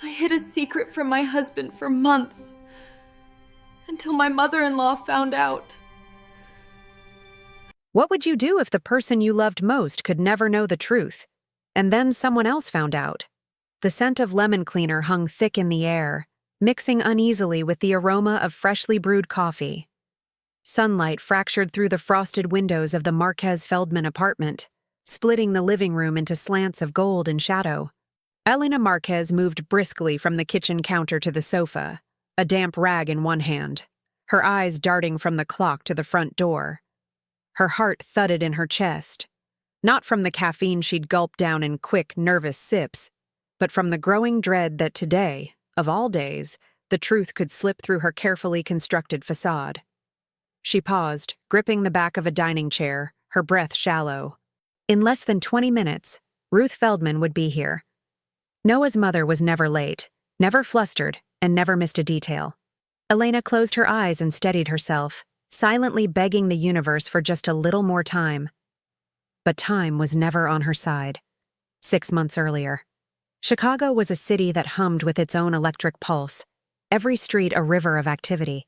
I hid a secret from my husband for months, until my mother-in-law found out. What would you do if the person you loved most could never know the truth, and then someone else found out? The scent of lemon cleaner hung thick in the air, mixing uneasily with the aroma of freshly brewed coffee. Sunlight fractured through the frosted windows of the Marquez Feldman apartment, splitting the living room into slants of gold and shadow. Elena Marquez moved briskly from the kitchen counter to the sofa, a damp rag in one hand, her eyes darting from the clock to the front door. Her heart thudded in her chest, not from the caffeine she'd gulped down in quick, nervous sips, but from the growing dread that today, of all days, the truth could slip through her carefully constructed facade. She paused, gripping the back of a dining chair, her breath shallow. In less than 20 minutes, Ruth Feldman would be here. Noah's mother was never late, never flustered, and never missed a detail. Elena closed her eyes and steadied herself, silently begging the universe for just a little more time. But time was never on her side. 6 months earlier, Chicago was a city that hummed with its own electric pulse, every street a river of activity.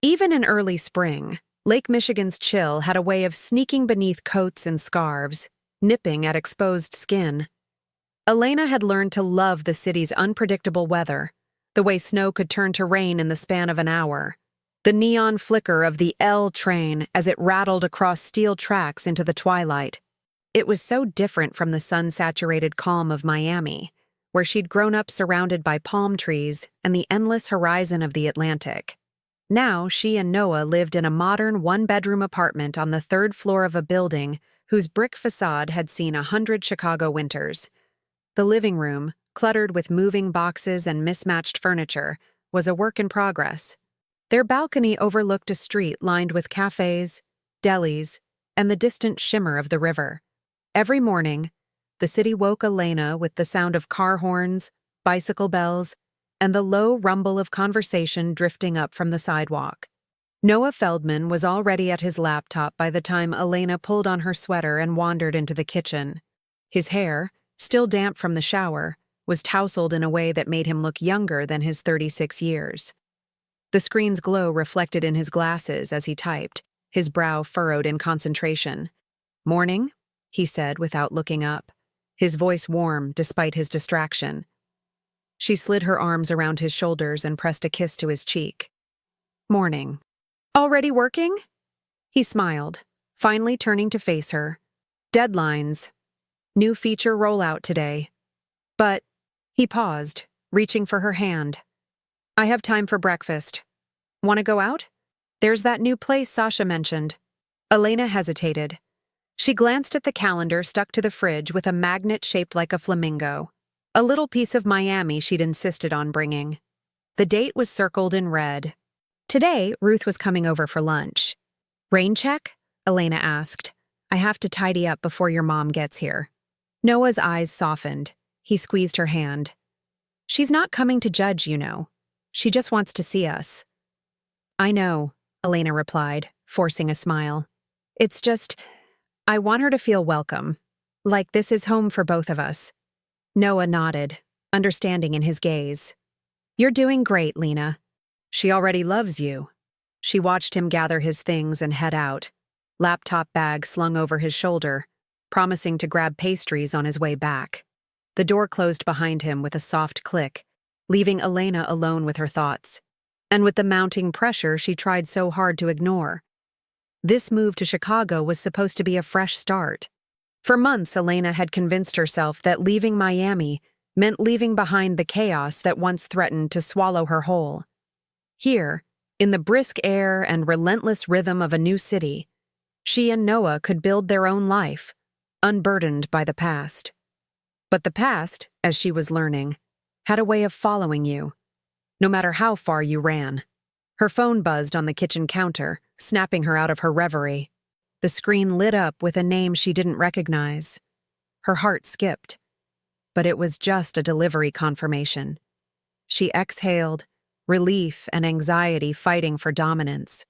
Even in early spring, Lake Michigan's chill had a way of sneaking beneath coats and scarves, nipping at exposed skin. Elena had learned to love the city's unpredictable weather, the way snow could turn to rain in the span of an hour, the neon flicker of the L train as it rattled across steel tracks into the twilight. It was so different from the sun-saturated calm of Miami, where she'd grown up surrounded by palm trees and the endless horizon of the Atlantic. Now she and Noah lived in a modern one-bedroom apartment on the 3rd floor of a building whose brick facade had seen 100 Chicago winters. The living room, cluttered with moving boxes and mismatched furniture, was a work in progress. Their balcony overlooked a street lined with cafes, delis, and the distant shimmer of the river. Every morning, the city woke Elena with the sound of car horns, bicycle bells, and the low rumble of conversation drifting up from the sidewalk. Noah Feldman was already at his laptop by the time Elena pulled on her sweater and wandered into the kitchen. His hair, still damp from the shower, was tousled in a way that made him look younger than his 36 years. The screen's glow reflected in his glasses as he typed, his brow furrowed in concentration. "Morning," he said without looking up, his voice warm despite his distraction. She slid her arms around his shoulders and pressed a kiss to his cheek. "Morning. Already working?" He smiled, finally turning to face her. "Deadlines. New feature rollout today. But," he paused, reaching for her hand. "I have time for breakfast. Want to go out? There's that new place Sasha mentioned." Elena hesitated. She glanced at the calendar stuck to the fridge with a magnet shaped like a flamingo, a little piece of Miami she'd insisted on bringing. The date was circled in red. Today, Ruth was coming over for lunch. "Rain check?" Elena asked. "I have to tidy up before your mom gets here." Noah's eyes softened. He squeezed her hand. "She's not coming to judge, you know. She just wants to see us." "I know," Elena replied, forcing a smile. "It's just, I want her to feel welcome, like this is home for both of us." Noah nodded, understanding in his gaze. "You're doing great, Lena. She already loves you." She watched him gather his things and head out, laptop bag slung over his shoulder, promising to grab pastries on his way back. The door closed behind him with a soft click, leaving Elena alone with her thoughts, and with the mounting pressure she tried so hard to ignore. This move to Chicago was supposed to be a fresh start. For months, Elena had convinced herself that leaving Miami meant leaving behind the chaos that once threatened to swallow her whole. Here, in the brisk air and relentless rhythm of a new city, she and Noah could build their own life, unburdened by the past. But the past, as she was learning, had a way of following you, no matter how far you ran. Her phone buzzed on the kitchen counter, snapping her out of her reverie. The screen lit up with a name she didn't recognize. Her heart skipped. But it was just a delivery confirmation. She exhaled, relief and anxiety fighting for dominance.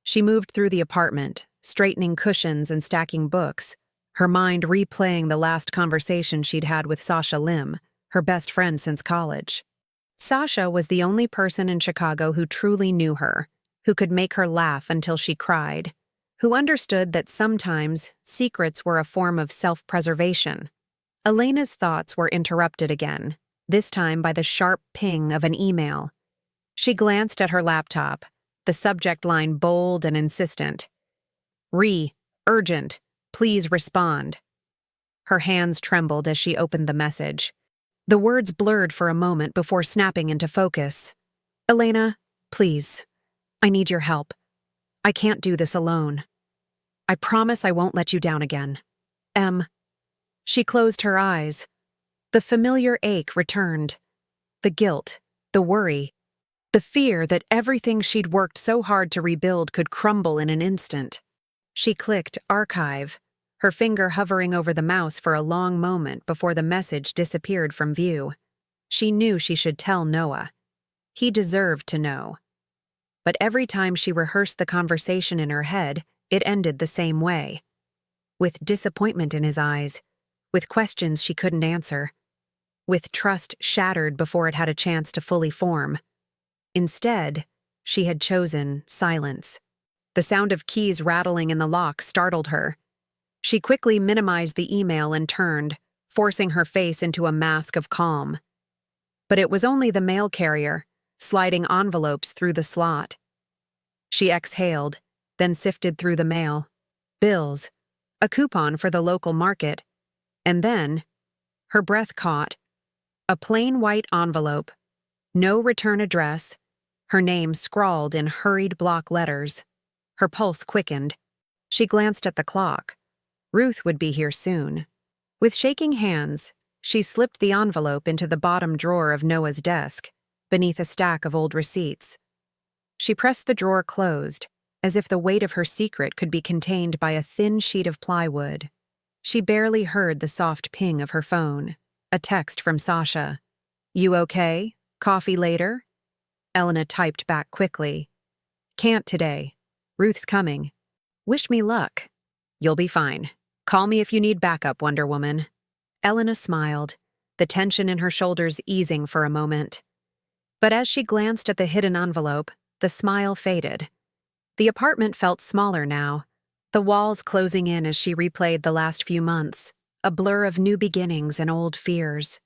She moved through the apartment, straightening cushions and stacking books, her mind replaying the last conversation she'd had with Sasha Lim, her best friend since college. Sasha was the only person in Chicago who truly knew her, who could make her laugh until she cried, who understood that sometimes secrets were a form of self-preservation. Elena's thoughts were interrupted again, this time by the sharp ping of an email. She glanced at her laptop, the subject line bold and insistent. Urgent, please respond. Her hands trembled as she opened the message. The words blurred for a moment before snapping into focus. Elena, please. I need your help. I can't do this alone. I promise I won't let you down again. M. She closed her eyes. The familiar ache returned. The guilt, the worry, the fear that everything she'd worked so hard to rebuild could crumble in an instant. She clicked archive, her finger hovering over the mouse for a long moment before the message disappeared from view. She knew she should tell Noah. He deserved to know. But every time she rehearsed the conversation in her head, it ended the same way. With disappointment in his eyes, with questions she couldn't answer, with trust shattered before it had a chance to fully form. Instead, she had chosen silence. The sound of keys rattling in the lock startled her. She quickly minimized the email and turned, forcing her face into a mask of calm. But it was only the mail carrier, sliding envelopes through the slot. She exhaled, then sifted through the mail. Bills, a coupon for the local market, and then, her breath caught, a plain white envelope, no return address, her name scrawled in hurried block letters. Her pulse quickened. She glanced at the clock. Ruth would be here soon. With shaking hands, she slipped the envelope into the bottom drawer of Noah's desk, beneath a stack of old receipts. She pressed the drawer closed, as if the weight of her secret could be contained by a thin sheet of plywood. She barely heard the soft ping of her phone, a text from Sasha. You okay? Coffee later? Elena typed back quickly. Can't today. Ruth's coming. Wish me luck. You'll be fine. Call me if you need backup, Wonder Woman. Elena smiled, the tension in her shoulders easing for a moment. But as she glanced at the hidden envelope, the smile faded. The apartment felt smaller now, the walls closing in as she replayed the last few months, a blur of new beginnings and old fears.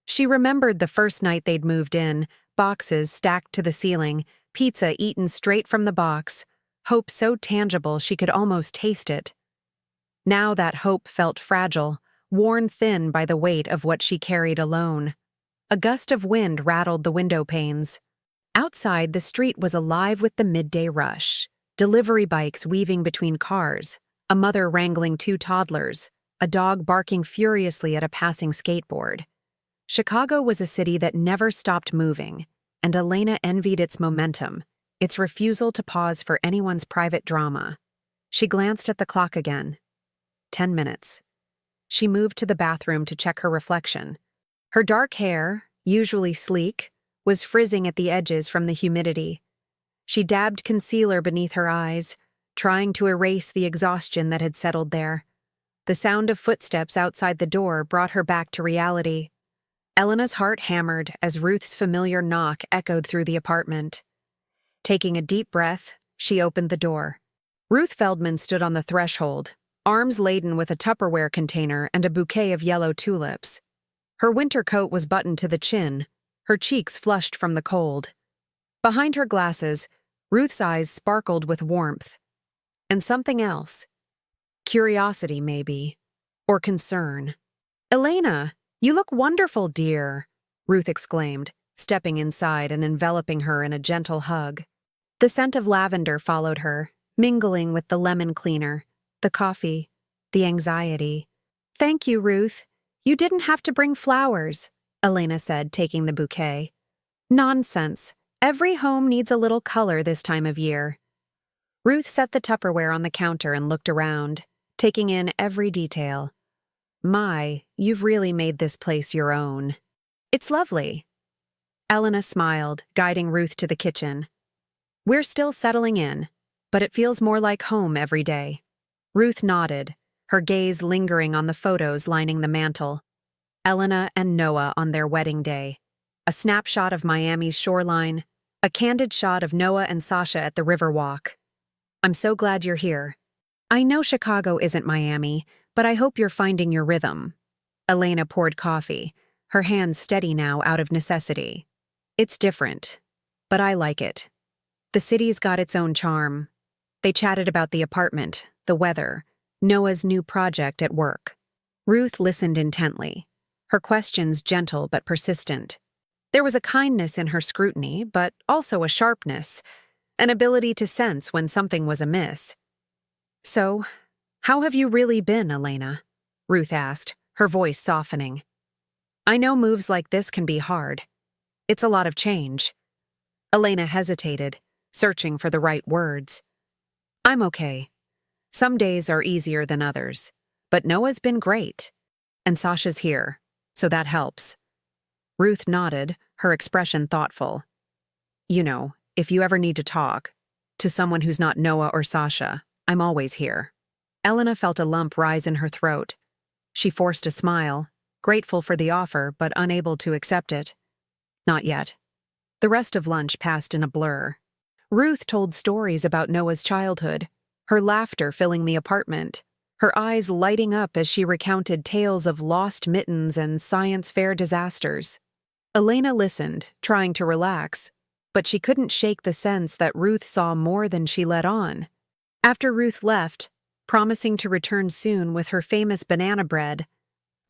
She remembered the first night they'd moved in, boxes stacked to the ceiling, pizza eaten straight from the box, hope so tangible she could almost taste it. Now that hope felt fragile, worn thin by the weight of what she carried alone. A gust of wind rattled the window panes. Outside, the street was alive with the midday rush. Delivery bikes weaving between cars, a mother wrangling two toddlers, a dog barking furiously at a passing skateboard. Chicago was a city that never stopped moving, and Elena envied its momentum, its refusal to pause for anyone's private drama. She glanced at the clock again. 10 minutes. She moved to the bathroom to check her reflection. Her dark hair, usually sleek, was frizzing at the edges from the humidity. She dabbed concealer beneath her eyes, trying to erase the exhaustion that had settled there. The sound of footsteps outside the door brought her back to reality. Elena's heart hammered as Ruth's familiar knock echoed through the apartment. Taking a deep breath, she opened the door. Ruth Feldman stood on the threshold, arms laden with a Tupperware container and a bouquet of yellow tulips. Her winter coat was buttoned to the chin, her cheeks flushed from the cold. Behind her glasses, Ruth's eyes sparkled with warmth. And something else. Curiosity, maybe. Or concern. Elena, you look wonderful, dear, Ruth exclaimed, stepping inside and enveloping her in a gentle hug. The scent of lavender followed her, mingling with the lemon cleaner, the coffee, the anxiety. Thank you, Ruth. You didn't have to bring flowers, Elena said, taking the bouquet. Nonsense. Every home needs a little color this time of year. Ruth set the Tupperware on the counter and looked around, taking in every detail. My, you've really made this place your own. It's lovely. Elena smiled, guiding Ruth to the kitchen. We're still settling in, but it feels more like home every day. Ruth nodded, her gaze lingering on the photos lining the mantel. Elena and Noah on their wedding day, a snapshot of Miami's shoreline, a candid shot of Noah and Sasha at the Riverwalk. I'm so glad you're here. I know Chicago isn't Miami, but I hope you're finding your rhythm. Elena poured coffee, her hands steady now out of necessity. It's different, but I like it. The city's got its own charm. They chatted about the apartment, the weather, Noah's new project at work. Ruth listened intently, her questions gentle but persistent. There was a kindness in her scrutiny, but also a sharpness, an ability to sense when something was amiss. So, how have you really been, Elena? Ruth asked, her voice softening. I know moves like this can be hard. It's a lot of change. Elena hesitated, searching for the right words. I'm okay. Some days are easier than others, but Noah's been great. And Sasha's here, so that helps. Ruth nodded, her expression thoughtful. You know, if you ever need to talk, to someone who's not Noah or Sasha, I'm always here. Elena felt a lump rise in her throat. She forced a smile, grateful for the offer but unable to accept it. Not yet. The rest of lunch passed in a blur. Ruth told stories about Noah's childhood, her laughter filling the apartment, her eyes lighting up as she recounted tales of lost mittens and science fair disasters. Elena listened, trying to relax, but she couldn't shake the sense that Ruth saw more than she let on. After Ruth left, promising to return soon with her famous banana bread,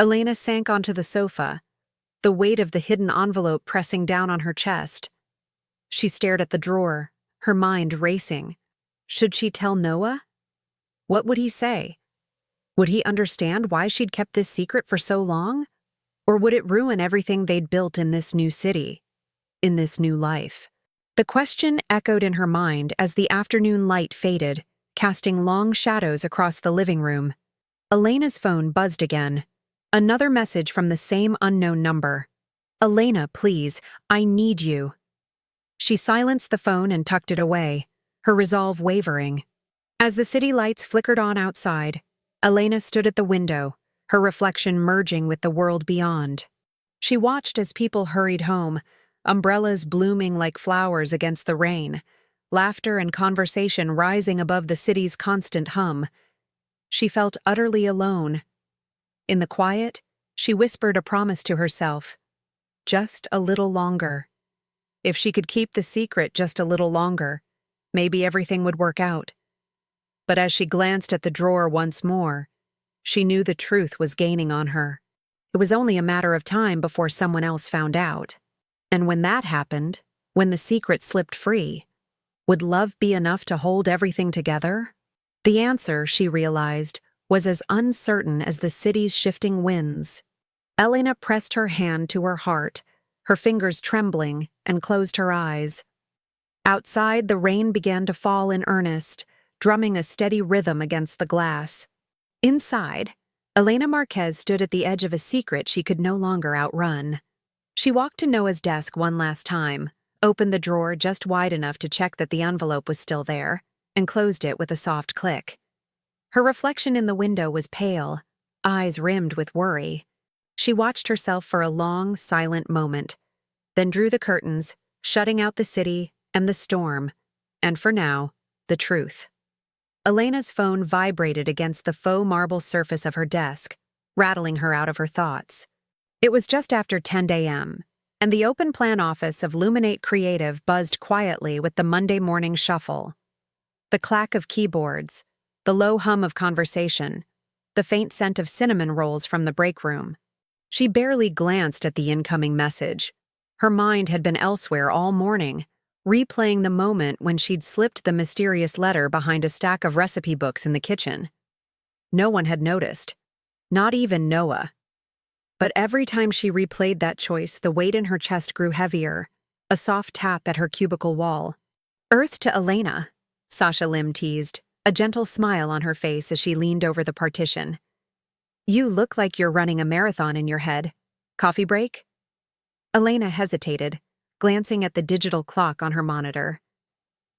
Elena sank onto the sofa, the weight of the hidden envelope pressing down on her chest. She stared at the drawer, her mind racing. Should she tell Noah? What would he say? Would he understand why she'd kept this secret for so long? Or would it ruin everything they'd built in this new city, in this new life? The question echoed in her mind as the afternoon light faded, casting long shadows across the living room. Elena's phone buzzed again. Another message from the same unknown number. Elena, please, I need you. She silenced the phone and tucked it away, her resolve wavering. As the city lights flickered on outside, Elena stood at the window, her reflection merging with the world beyond. She watched as people hurried home, umbrellas blooming like flowers against the rain, laughter and conversation rising above the city's constant hum. She felt utterly alone. In the quiet, she whispered a promise to herself. Just a little longer. If she could keep the secret just a little longer, maybe everything would work out. But as she glanced at the drawer once more, she knew the truth was gaining on her. It was only a matter of time before someone else found out. And when that happened, when the secret slipped free, would love be enough to hold everything together? The answer, she realized, was as uncertain as the city's shifting winds. Elena pressed her hand to her heart, her fingers trembling, and closed her eyes. Outside, the rain began to fall in earnest, drumming a steady rhythm against the glass. Inside, Elena Marquez stood at the edge of a secret she could no longer outrun. She walked to Noah's desk one last time, opened the drawer just wide enough to check that the envelope was still there, and closed it with a soft click. Her reflection in the window was pale, eyes rimmed with worry. She watched herself for a long, silent moment, then drew the curtains, shutting out the city and the storm, and for now, the truth. Elena's phone vibrated against the faux marble surface of her desk, rattling her out of her thoughts. It was just after 10 a.m., and the open plan office of Luminate Creative buzzed quietly with the Monday morning shuffle. The clack of keyboards, the low hum of conversation, the faint scent of cinnamon rolls from the break room. She barely glanced at the incoming message. Her mind had been elsewhere all morning, replaying the moment when she'd slipped the mysterious letter behind a stack of recipe books in the kitchen. No one had noticed, not even Noah. But every time she replayed that choice, the weight in her chest grew heavier, a soft tap at her cubicle wall. Earth to Elena, Sasha Lim teased, a gentle smile on her face as she leaned over the partition. You look like you're running a marathon in your head. Coffee break? Elena hesitated, glancing at the digital clock on her monitor.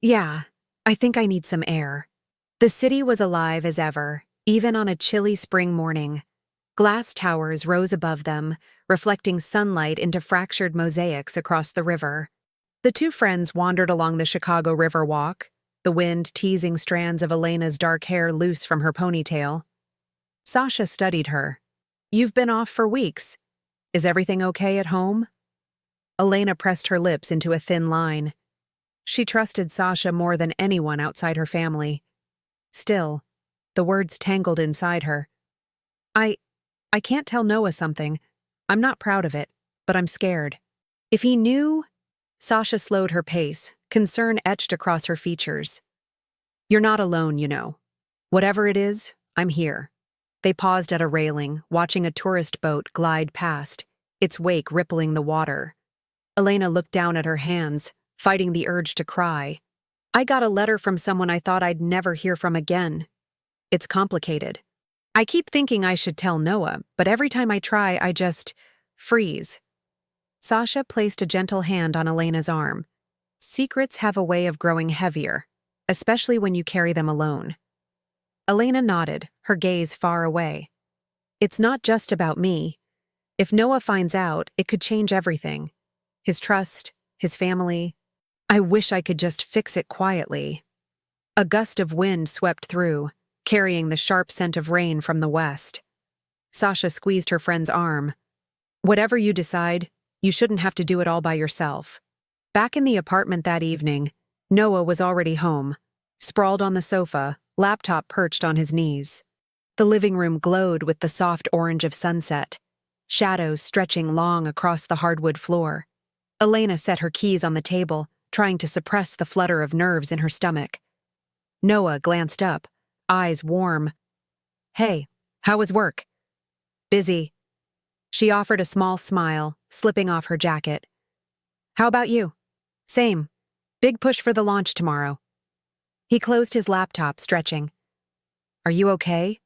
Yeah, I think I need some air. The city was alive as ever, even on a chilly spring morning. Glass towers rose above them, reflecting sunlight into fractured mosaics across the river. The two friends wandered along the Chicago River Walk, the wind teasing strands of Elena's dark hair loose from her ponytail. Sasha studied her. "You've been off for weeks. Is everything okay at home?" Elena pressed her lips into a thin line. She trusted Sasha more than anyone outside her family. Still, the words tangled inside her. I can't tell Noah something. I'm not proud of it, but I'm scared." If he knew... Sasha slowed her pace, concern etched across her features. "You're not alone, you know. Whatever it is, I'm here." They paused at a railing, watching a tourist boat glide past, its wake rippling the water. Elena looked down at her hands, fighting the urge to cry. "I got a letter from someone I thought I'd never hear from again. It's complicated. I keep thinking I should tell Noah, but every time I try, I just freeze." Sasha placed a gentle hand on Elena's arm. Secrets have a way of growing heavier, especially when you carry them alone. Elena nodded, her gaze far away. "It's not just about me. If Noah finds out, it could change everything. His trust, his family. I wish I could just fix it quietly." A gust of wind swept through, carrying the sharp scent of rain from the west. Sasha squeezed her friend's arm. "Whatever you decide, you shouldn't have to do it all by yourself." Back in the apartment that evening, Noah was already home, sprawled on the sofa, laptop perched on his knees. The living room glowed with the soft orange of sunset, shadows stretching long across the hardwood floor. Elena set her keys on the table, trying to suppress the flutter of nerves in her stomach. Noah glanced up, eyes warm. "Hey, how was work?" "Busy." She offered a small smile, slipping off her jacket. "How about you?" "Same. Big push for the launch tomorrow." He closed his laptop, stretching. "Are you okay?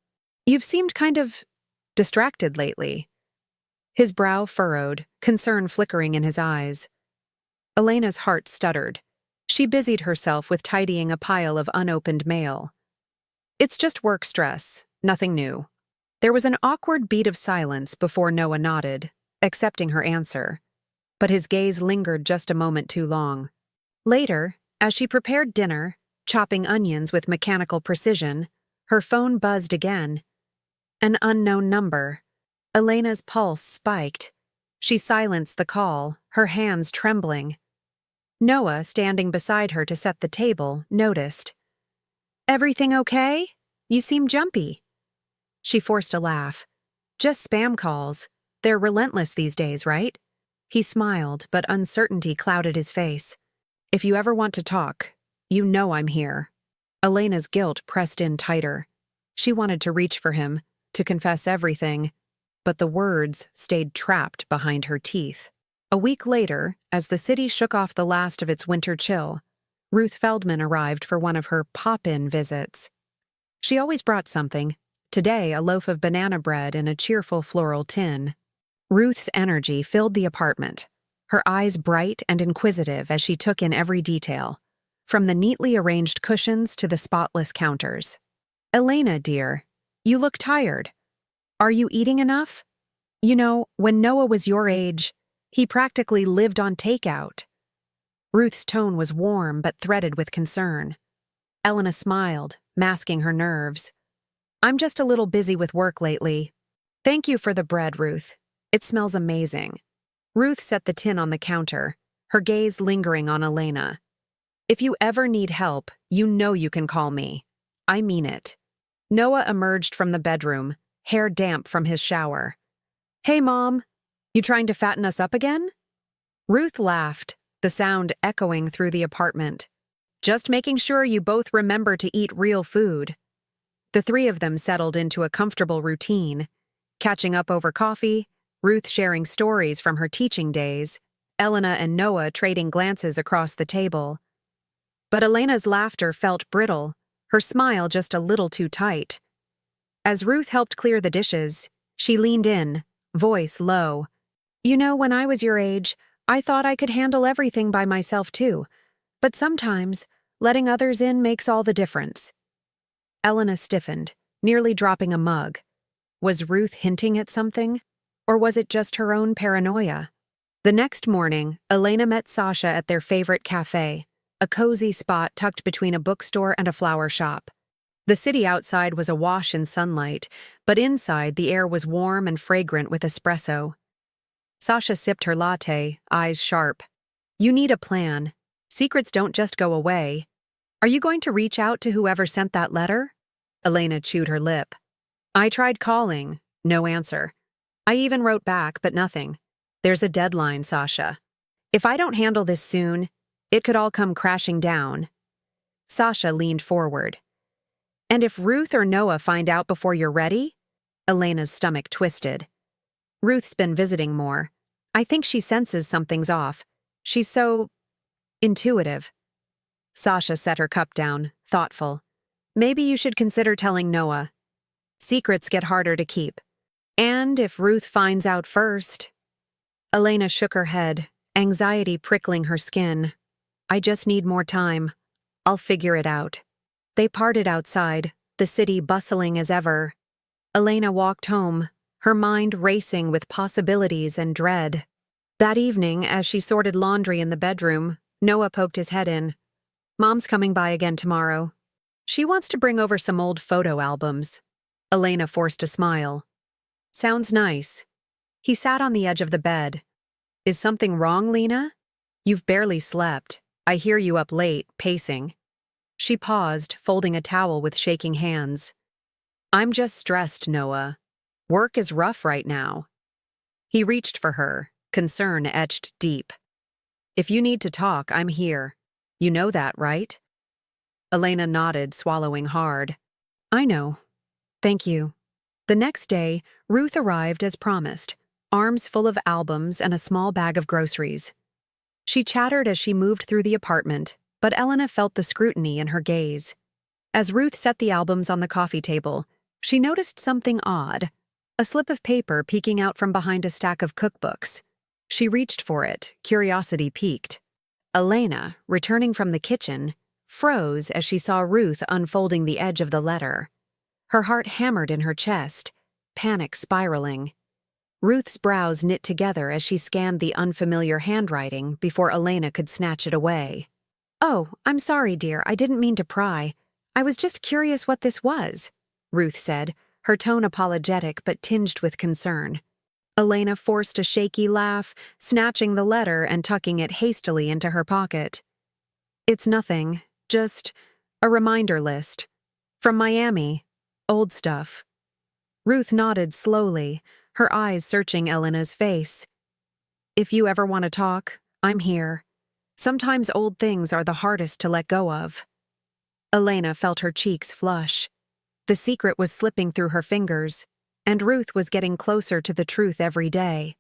You've seemed kind of distracted lately." His brow furrowed, concern flickering in his eyes. Elena's heart stuttered. She busied herself with tidying a pile of unopened mail. "It's just work stress, nothing new." There was an awkward beat of silence before Noah nodded, accepting her answer. But his gaze lingered just a moment too long. Later, as she prepared dinner, chopping onions with mechanical precision, her phone buzzed again. An unknown number. Elena's pulse spiked. She silenced the call, her hands trembling. Noah, standing beside her to set the table, noticed. "Everything okay? You seem jumpy." She forced a laugh. "Just spam calls. They're relentless these days, right?" He smiled, but uncertainty clouded his face. "If you ever want to talk, you know I'm here." Elena's guilt pressed in tighter. She wanted to reach for him, to confess everything, but the words stayed trapped behind her teeth. A week later, as the city shook off the last of its winter chill, Ruth Feldman arrived for one of her pop-in visits. She always brought something. Today, a loaf of banana bread in a cheerful floral tin. Ruth's energy filled the apartment, her eyes bright and inquisitive as she took in every detail, from the neatly arranged cushions to the spotless counters. "Elena, dear, you look tired. Are you eating enough? You know, when Noah was your age, he practically lived on takeout." Ruth's tone was warm but threaded with concern. Elena smiled, masking her nerves. "I'm just a little busy with work lately." "Thank you for the bread, Ruth. It smells amazing." Ruth set the tin on the counter, her gaze lingering on Elena. "If you ever need help, you know you can call me. I mean it." Noah emerged from the bedroom, hair damp from his shower. "Hey, Mom. You trying to fatten us up again?" Ruth laughed, the sound echoing through the apartment. "Just making sure you both remember to eat real food." The three of them settled into a comfortable routine, catching up over coffee, Ruth sharing stories from her teaching days, Elena and Noah trading glances across the table. But Elena's laughter felt brittle, her smile just a little too tight. As Ruth helped clear the dishes, she leaned in, voice low. "You know, when I was your age, I thought I could handle everything by myself too, but sometimes letting others in makes all the difference." Elena stiffened, nearly dropping a mug. Was Ruth hinting at something? Or was it just her own paranoia? The next morning, Elena met Sasha at their favorite cafe, a cozy spot tucked between a bookstore and a flower shop. The city outside was awash in sunlight, but inside the air was warm and fragrant with espresso. Sasha sipped her latte, eyes sharp. You need a plan. Secrets don't just go away. Are you going to reach out to whoever sent that letter? Elena chewed her lip. I tried calling. No answer. I even wrote back, but nothing. There's a deadline, Sasha. If I don't handle this soon, it could all come crashing down. Sasha leaned forward. And if Ruth or Noah find out before you're ready? Elena's stomach twisted. Ruth's been visiting more. I think she senses something's off. She's so intuitive. Sasha set her cup down, thoughtful. Maybe you should consider telling Noah. Secrets get harder to keep. And if Ruth finds out first... Elena shook her head, anxiety prickling her skin. I just need more time. I'll figure it out. They parted outside, the city bustling as ever. Elena walked home, her mind racing with possibilities and dread. That evening, as she sorted laundry in the bedroom, Noah poked his head in. Mom's coming by again tomorrow. She wants to bring over some old photo albums. Elena forced a smile. Sounds nice. He sat on the edge of the bed. Is something wrong, Lena? You've barely slept. I hear you up late, pacing. She paused, folding a towel with shaking hands. I'm just stressed, Noah. Work is rough right now. He reached for her, concern etched deep. If you need to talk, I'm here. You know that, right? Elena nodded, swallowing hard. I know. Thank you. The next day, Ruth arrived as promised, arms full of albums and a small bag of groceries. She chattered as she moved through the apartment, but Elena felt the scrutiny in her gaze. As Ruth set the albums on the coffee table, she noticed something odd, a slip of paper peeking out from behind a stack of cookbooks. She reached for it, curiosity piqued. Elena, returning from the kitchen, froze as she saw Ruth unfolding the edge of the letter. Her heart hammered in her chest, panic spiraling. Ruth's brows knit together as she scanned the unfamiliar handwriting before Elena could snatch it away. Oh, I'm sorry, dear, I didn't mean to pry. I was just curious what this was, Ruth said, her tone apologetic but tinged with concern. Elena forced a shaky laugh, snatching the letter and tucking it hastily into her pocket. It's nothing, just a reminder list. From Miami. Old stuff. Ruth nodded slowly, her eyes searching Elena's face. If you ever want to talk, I'm here. Sometimes old things are the hardest to let go of. Elena felt her cheeks flush. The secret was slipping through her fingers, and Ruth was getting closer to the truth every day.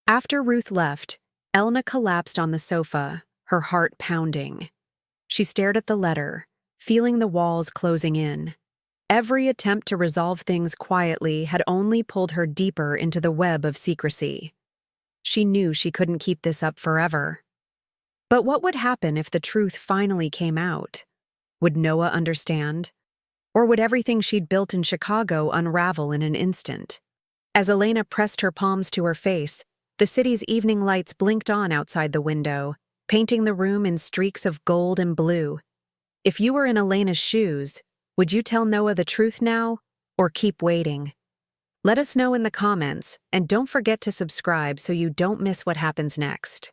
After Ruth left, Elena collapsed on the sofa, her heart pounding. She stared at the letter, feeling the walls closing in. Every attempt to resolve things quietly had only pulled her deeper into the web of secrecy. She knew she couldn't keep this up forever. But what would happen if the truth finally came out? Would Noah understand? Or would everything she'd built in Chicago unravel in an instant? As Elena pressed her palms to her face, the city's evening lights blinked on outside the window, painting the room in streaks of gold and blue. If you were in Elena's shoes, would you tell Noah the truth now, or keep waiting? Let us know in the comments, and don't forget to subscribe so you don't miss what happens next.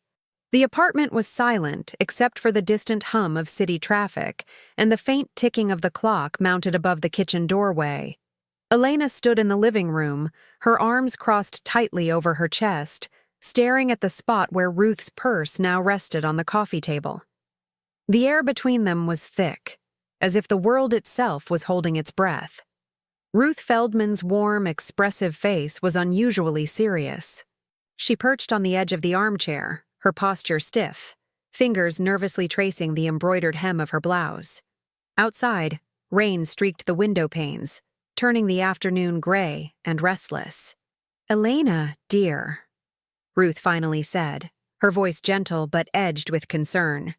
The apartment was silent except for the distant hum of city traffic and the faint ticking of the clock mounted above the kitchen doorway. Elena stood in the living room, her arms crossed tightly over her chest, staring at the spot where Ruth's purse now rested on the coffee table. The air between them was thick, as if the world itself was holding its breath. Ruth Feldman's warm, expressive face was unusually serious. She perched on the edge of the armchair, her posture stiff, fingers nervously tracing the embroidered hem of her blouse. Outside, rain streaked the window panes, turning the afternoon gray and restless. "Elena, dear," Ruth finally said, her voice gentle but edged with concern.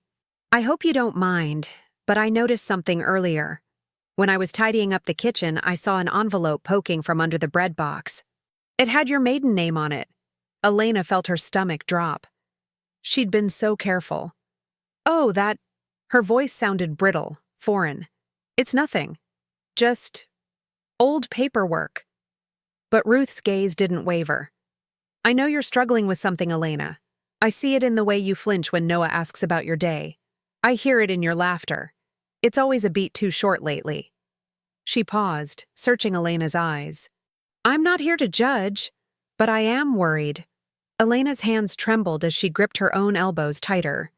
"I hope you don't mind, but I noticed something earlier. When I was tidying up the kitchen, I saw an envelope poking from under the bread box. It had your maiden name on it. Elena felt her stomach drop. She'd been so careful. Oh, that... Her voice sounded brittle, foreign. It's nothing. Just... old paperwork. But Ruth's gaze didn't waver. I know you're struggling with something, Elena. I see it in the way you flinch when Noah asks about your day. I hear it in your laughter. It's always a beat too short lately. She paused, searching Elena's eyes. I'm not here to judge, but I am worried. Elena's hands trembled as she gripped her own elbows tighter.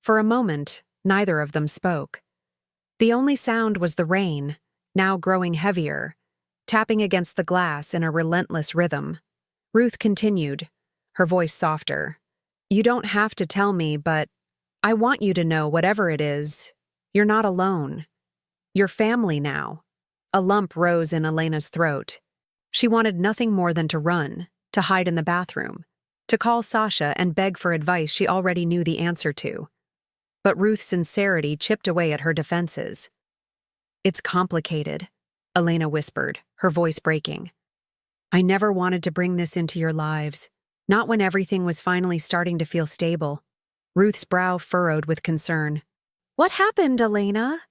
For a moment, neither of them spoke. The only sound was the rain, now growing heavier, tapping against the glass in a relentless rhythm. Ruth continued, her voice softer. You don't have to tell me, but I want you to know whatever it is, you're not alone. You're family now. A lump rose in Elena's throat. She wanted nothing more than to run, to hide in the bathroom, to call Sasha and beg for advice she already knew the answer to. But Ruth's sincerity chipped away at her defenses. It's complicated, Elena whispered, her voice breaking. I never wanted to bring this into your lives, not when everything was finally starting to feel stable. Ruth's brow furrowed with concern. What happened, Elena?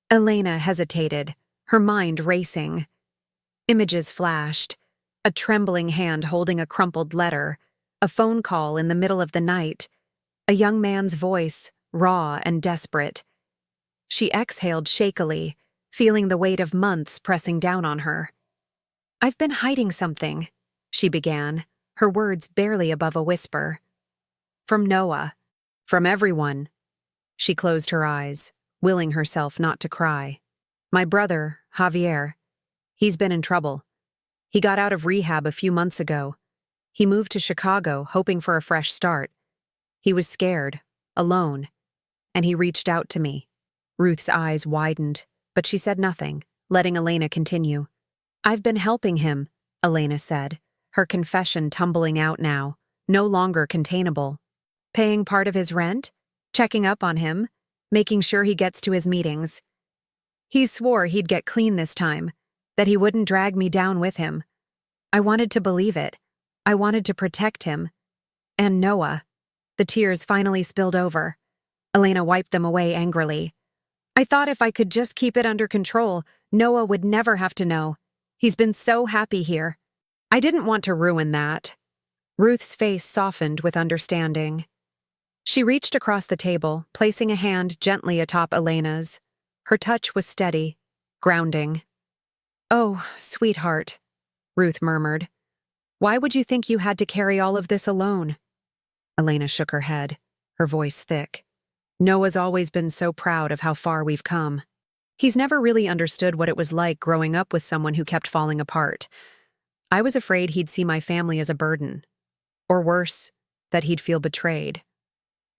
Elena hesitated, her mind racing. Images flashed, a trembling hand holding a crumpled letter, a phone call in the middle of the night, a young man's voice, raw and desperate. She exhaled shakily, feeling the weight of months pressing down on her. I've been hiding something, she began, her words barely above a whisper. From Noah. From everyone. She closed her eyes, willing herself not to cry. My brother, Javier. He's been in trouble. He got out of rehab a few months ago. He moved to Chicago, hoping for a fresh start. He was scared, alone, and he reached out to me. Ruth's eyes widened, but she said nothing, letting Elena continue. I've been helping him, Elena said, her confession tumbling out now, no longer containable. Paying part of his rent, checking up on him, making sure he gets to his meetings. He swore he'd get clean this time, that he wouldn't drag me down with him. I wanted to believe it. I wanted to protect him. And Noah. The tears finally spilled over. Elena wiped them away angrily. I thought if I could just keep it under control, Noah would never have to know. He's been so happy here. I didn't want to ruin that. Ruth's face softened with understanding. She reached across the table, placing a hand gently atop Elena's. Her touch was steady, grounding. Oh, sweetheart, Ruth murmured. Why would you think you had to carry all of this alone? Elena shook her head, her voice thick. Noah's always been so proud of how far we've come. He's never really understood what it was like growing up with someone who kept falling apart. I was afraid he'd see my family as a burden. Or worse, that he'd feel betrayed.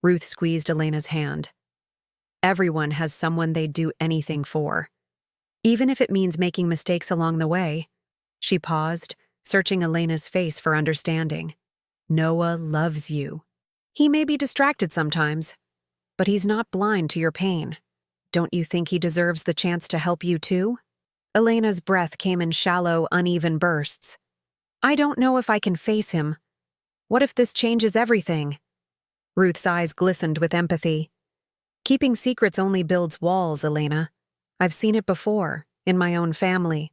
Ruth squeezed Elena's hand. Everyone has someone they'd do anything for. Even if it means making mistakes along the way. She paused, searching Elena's face for understanding. Noah loves you. He may be distracted sometimes, but he's not blind to your pain. Don't you think he deserves the chance to help you too? Elena's breath came in shallow, uneven bursts. I don't know if I can face him. What if this changes everything? Ruth's eyes glistened with empathy. Keeping secrets only builds walls, Elena. I've seen it before, in my own family.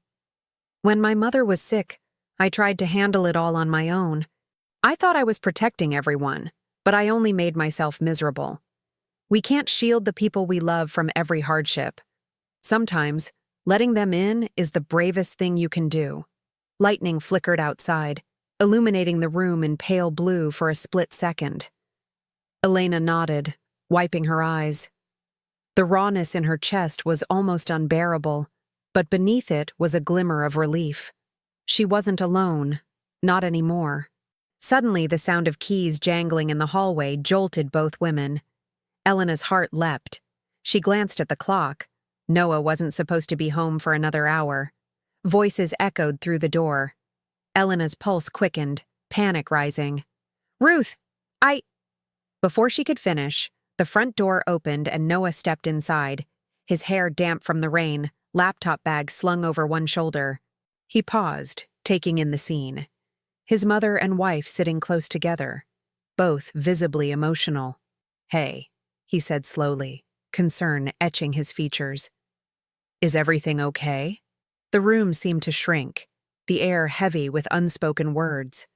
When my mother was sick, I tried to handle it all on my own. I thought I was protecting everyone, but I only made myself miserable. We can't shield the people we love from every hardship. Sometimes, letting them in is the bravest thing you can do. Lightning flickered outside, illuminating the room in pale blue for a split second. Elena nodded, wiping her eyes. The rawness in her chest was almost unbearable, but beneath it was a glimmer of relief. She wasn't alone, not anymore. Suddenly, the sound of keys jangling in the hallway jolted both women. Elena's heart leapt. She glanced at the clock. Noah wasn't supposed to be home for another hour. Voices echoed through the door. Elena's pulse quickened, panic rising. Ruth! Before she could finish, the front door opened and Noah stepped inside, his hair damp from the rain, laptop bag slung over one shoulder. He paused, taking in the scene. His mother and wife sitting close together, both visibly emotional. "Hey," he said slowly, concern etching his features. "Is everything okay?" The room seemed to shrink, the air heavy with unspoken words.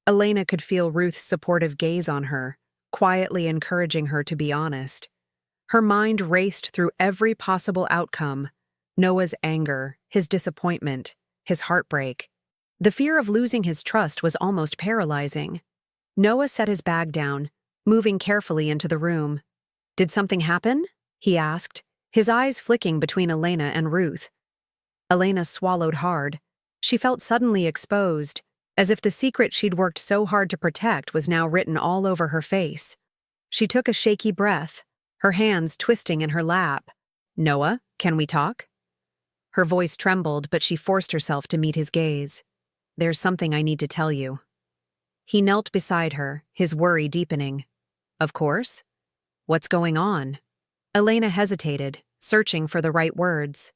Elena could feel Ruth's supportive gaze on her, quietly encouraging her to be honest. Her mind raced through every possible outcome: Noah's anger, his disappointment, his heartbreak. The fear of losing his trust was almost paralyzing. Noah set his bag down, moving carefully into the room. "Did something happen?" he asked, his eyes flicking between Elena and Ruth. Elena swallowed hard. She felt suddenly exposed, as if the secret she'd worked so hard to protect was now written all over her face. She took a shaky breath, her hands twisting in her lap. "Noah, can we talk?" Her voice trembled, but she forced herself to meet his gaze. "There's something I need to tell you." He knelt beside her, his worry deepening. "Of course. What's going on?" Elena hesitated, searching for the right words.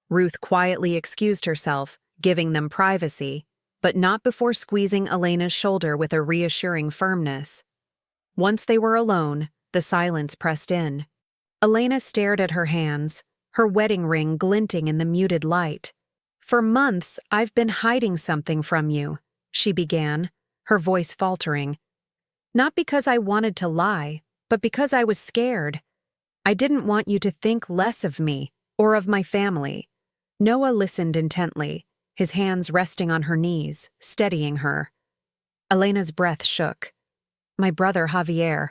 Ruth quietly excused herself, giving them privacy, but not before squeezing Elena's shoulder with a reassuring firmness. Once they were alone, the silence pressed in. Elena stared at her hands, her wedding ring glinting in the muted light. "For months, I've been hiding something from you," she began, her voice faltering. "Not because I wanted to lie, but because I was scared. I didn't want you to think less of me or of my family." Noah listened intently, his hands resting on her knees, steadying her. Elena's breath shook. "My brother Javier.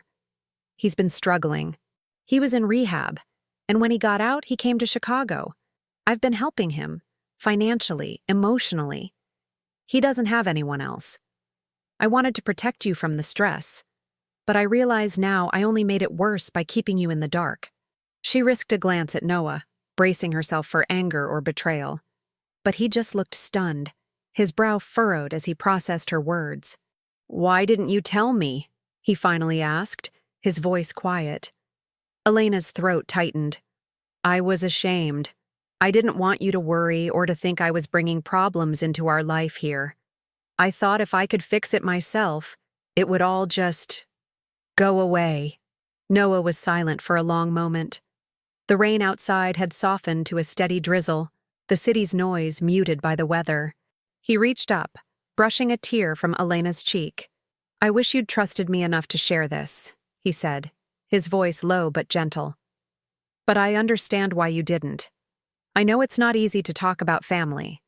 He's been struggling. He was in rehab, and when he got out, he came to Chicago. I've been helping him, financially, emotionally. He doesn't have anyone else. I wanted to protect you from the stress, but I realize now I only made it worse by keeping you in the dark." She risked a glance at Noah, bracing herself for anger or betrayal. But he just looked stunned, his brow furrowed as he processed her words. "Why didn't you tell me?" he finally asked, his voice quiet. Elena's throat tightened. "I was ashamed. I didn't want you to worry or to think I was bringing problems into our life here. I thought if I could fix it myself, it would all just go away." Noah was silent for a long moment. The rain outside had softened to a steady drizzle, the city's noise muted by the weather. He reached up, brushing a tear from Elena's cheek. "I wish you'd trusted me enough to share this," he said, his voice low but gentle. "But I understand why you didn't. I know it's not easy to talk about family,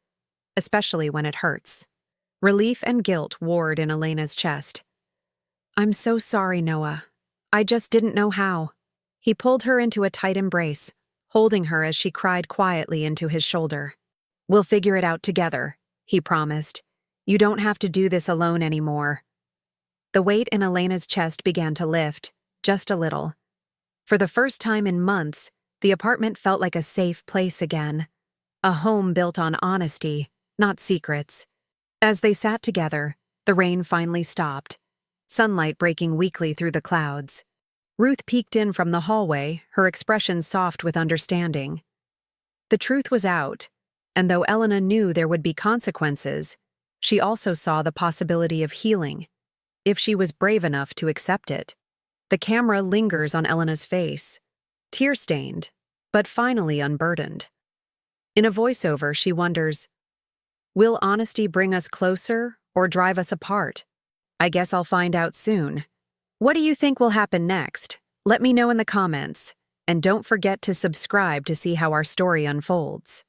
especially when it hurts." Relief and guilt warred in Elena's chest. "I'm so sorry, Noah. I just didn't know how." He pulled her into a tight embrace, holding her as she cried quietly into his shoulder. "We'll figure it out together," he promised. "You don't have to do this alone anymore." The weight in Elena's chest began to lift, just a little. For the first time in months, the apartment felt like a safe place again. A home built on honesty, not secrets. As they sat together, the rain finally stopped, sunlight breaking weakly through the clouds. Ruth peeked in from the hallway, her expression soft with understanding. The truth was out, and though Elena knew there would be consequences, she also saw the possibility of healing, if she was brave enough to accept it. The camera lingers on Elena's face, tear-stained, but finally unburdened. In a voiceover, she wonders, will honesty bring us closer or drive us apart? I guess I'll find out soon. What do you think will happen next? Let me know in the comments, and don't forget to subscribe to see how our story unfolds.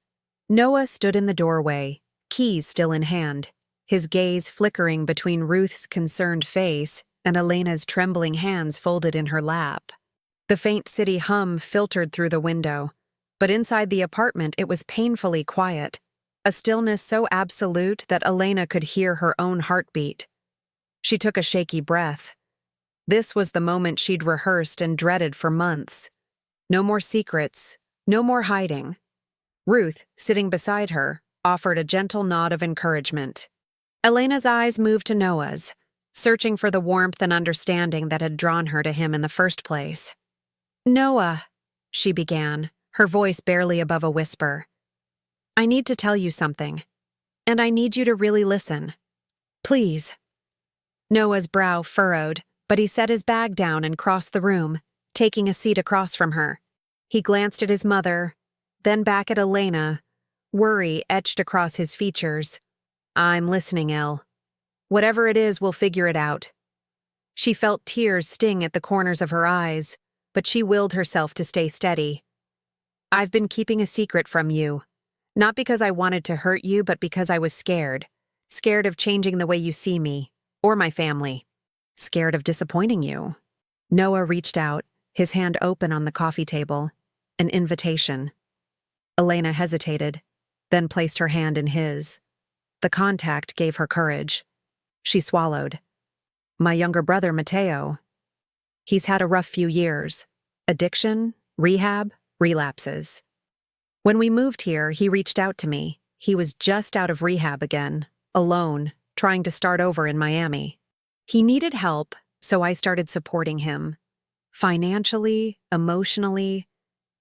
Noah stood in the doorway, keys still in hand, his gaze flickering between Ruth's concerned face and Elena's trembling hands folded in her lap. The faint city hum filtered through the window, but inside the apartment it was painfully quiet, a stillness so absolute that Elena could hear her own heartbeat. She took a shaky breath. This was the moment she'd rehearsed and dreaded for months. No more secrets, no more hiding. Ruth, sitting beside her, offered a gentle nod of encouragement. Elena's eyes moved to Noah's, searching for the warmth and understanding that had drawn her to him in the first place. "Noah," she began, her voice barely above a whisper. I need to tell you something, and I need you to really listen. Please. Noah's brow furrowed, but he set his bag down and crossed the room, taking a seat across from her. He glanced at his mother, then back at Elena, worry etched across his features. I'm listening, Elle. Whatever it is, we'll figure it out. She felt tears sting at the corners of her eyes, but she willed herself to stay steady. I've been keeping a secret from you. Not because I wanted to hurt you, but because I was scared. Scared of changing the way you see me, or my family. Scared of disappointing you. Noah reached out, his hand open on the coffee table. An invitation. Elena hesitated, then placed her hand in his. The contact gave her courage. She swallowed. My younger brother, Mateo. He's had a rough few years. Addiction, rehab, relapses. When we moved here, he reached out to me. He was just out of rehab again, alone, trying to start over in Miami. He needed help, so I started supporting him. Financially, emotionally,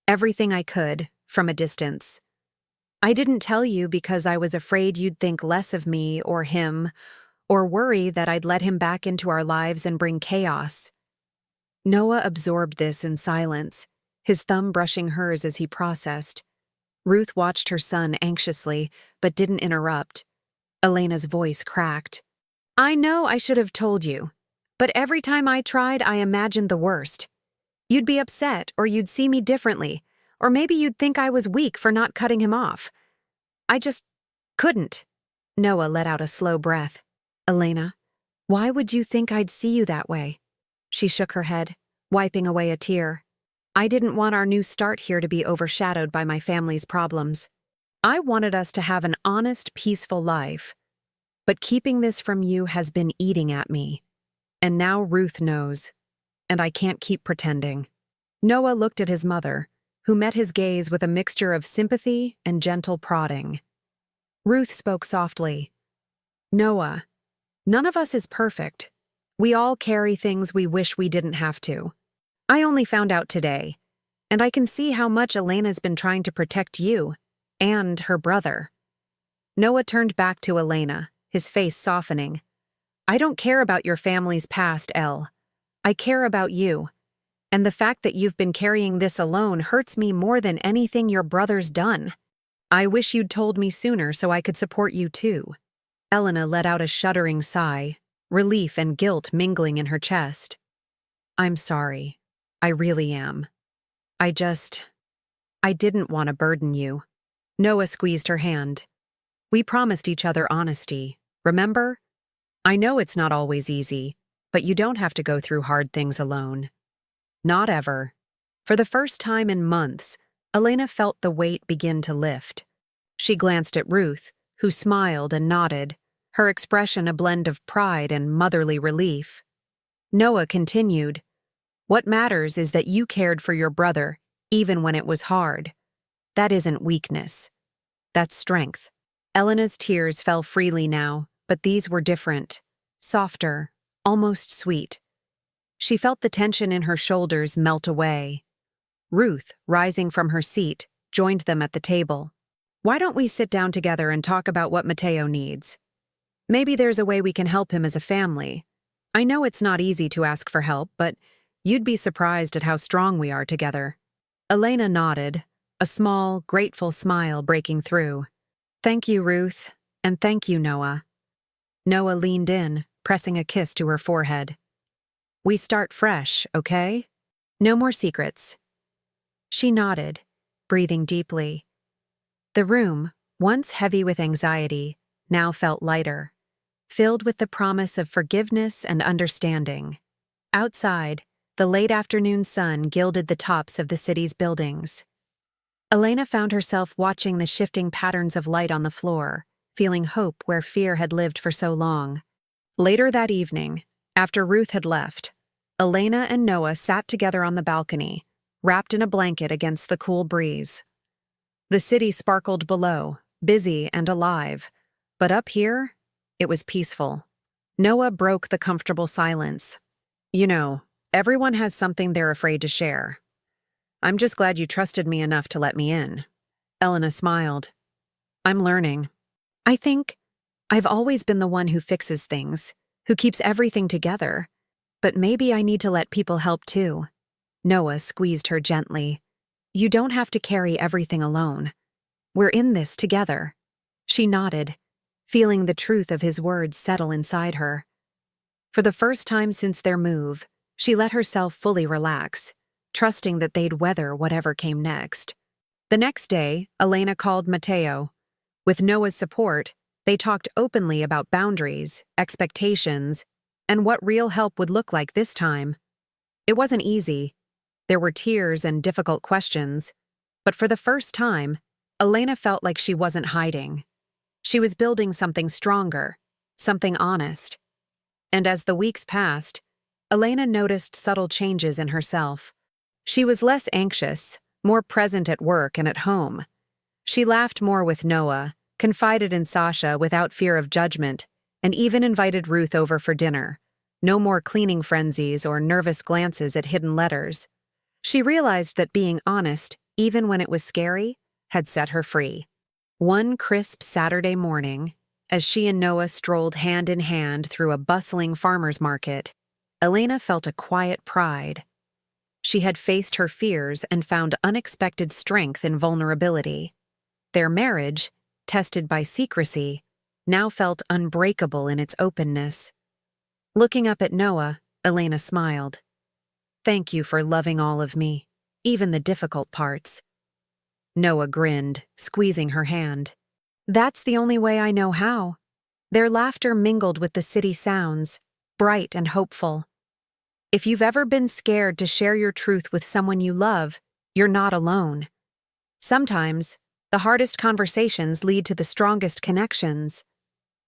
everything I could, from a distance. I didn't tell you because I was afraid you'd think less of me or him, or worry that I'd let him back into our lives and bring chaos. Noah absorbed this in silence, his thumb brushing hers as he processed. Ruth watched her son anxiously, but didn't interrupt. Elena's voice cracked. I know I should have told you, but every time I tried, I imagined the worst. You'd be upset, or you'd see me differently, or maybe you'd think I was weak for not cutting him off. I just couldn't. Noah let out a slow breath. Elena, why would you think I'd see you that way? She shook her head, wiping away a tear. I didn't want our new start here to be overshadowed by my family's problems. I wanted us to have an honest, peaceful life. But keeping this from you has been eating at me. And now Ruth knows. And I can't keep pretending. Noah looked at his mother, who met his gaze with a mixture of sympathy and gentle prodding. Ruth spoke softly. Noah, none of us is perfect. We all carry things we wish we didn't have to. I only found out today, and I can see how much Elena's been trying to protect you and her brother. Noah turned back to Elena, his face softening. I don't care about your family's past, Elle. I care about you. And the fact that you've been carrying this alone hurts me more than anything your brother's done. I wish you'd told me sooner so I could support you too. Elena let out a shuddering sigh, relief and guilt mingling in her chest. I'm sorry. I really am. I didn't want to burden you. Noah squeezed her hand. We promised each other honesty, remember? I know it's not always easy, but you don't have to go through hard things alone. Not ever. For the first time in months, Elena felt the weight begin to lift. She glanced at Ruth, who smiled and nodded, her expression a blend of pride and motherly relief. Noah continued, What matters is that you cared for your brother, even when it was hard. That isn't weakness. That's strength. Elena's tears fell freely now, but these were different, softer, almost sweet. She felt the tension in her shoulders melt away. Ruth, rising from her seat, joined them at the table. Why don't we sit down together and talk about what Mateo needs? Maybe there's a way we can help him as a family. I know it's not easy to ask for help, but you'd be surprised at how strong we are together. Elena nodded, a small, grateful smile breaking through. Thank you, Ruth, and thank you, Noah. Noah leaned in, pressing a kiss to her forehead. We start fresh, okay? No more secrets. She nodded, breathing deeply. The room, once heavy with anxiety, now felt lighter, filled with the promise of forgiveness and understanding. Outside, the late afternoon sun gilded the tops of the city's buildings. Elena found herself watching the shifting patterns of light on the floor, feeling hope where fear had lived for so long. Later that evening, after Ruth had left, Elena and Noah sat together on the balcony, wrapped in a blanket against the cool breeze. The city sparkled below, busy and alive, but up here, it was peaceful. Noah broke the comfortable silence. You know, everyone has something they're afraid to share. I'm just glad you trusted me enough to let me in. Elena smiled. I'm learning. I think I've always been the one who fixes things, who keeps everything together. But maybe I need to let people help too. Noah squeezed her gently. You don't have to carry everything alone. We're in this together. She nodded, feeling the truth of his words settle inside her. For the first time since their move, she let herself fully relax, trusting that they'd weather whatever came next. The next day, Elena called Mateo. With Noah's support, they talked openly about boundaries, expectations, and what real help would look like this time. It wasn't easy. There were tears and difficult questions, but for the first time, Elena felt like she wasn't hiding. She was building something stronger, something honest. And as the weeks passed, Elena noticed subtle changes in herself. She was less anxious, more present at work and at home. She laughed more with Noah, confided in Sasha without fear of judgment, and even invited Ruth over for dinner. No more cleaning frenzies or nervous glances at hidden letters. She realized that being honest, even when it was scary, had set her free. One crisp Saturday morning, as she and Noah strolled hand in hand through a bustling farmer's market, Elena felt a quiet pride. She had faced her fears and found unexpected strength in vulnerability. Their marriage, tested by secrecy, now felt unbreakable in its openness. Looking up at Noah, Elena smiled. Thank you for loving all of me, even the difficult parts. Noah grinned, squeezing her hand. That's the only way I know how. Their laughter mingled with the city sounds, bright and hopeful. If you've ever been scared to share your truth with someone you love, you're not alone. Sometimes, the hardest conversations lead to the strongest connections.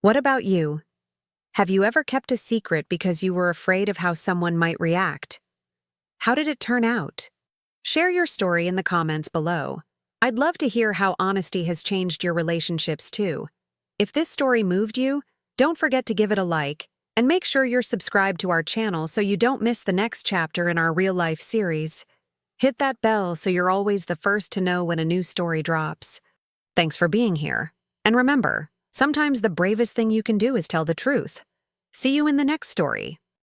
What about you? Have you ever kept a secret because you were afraid of how someone might react? How did it turn out? Share your story in the comments below. I'd love to hear how honesty has changed your relationships too. If this story moved you, don't forget to give it a like, and make sure you're subscribed to our channel so you don't miss the next chapter in our real-life series. Hit that bell so you're always the first to know when a new story drops. Thanks for being here. And remember, sometimes the bravest thing you can do is tell the truth. See you in the next story.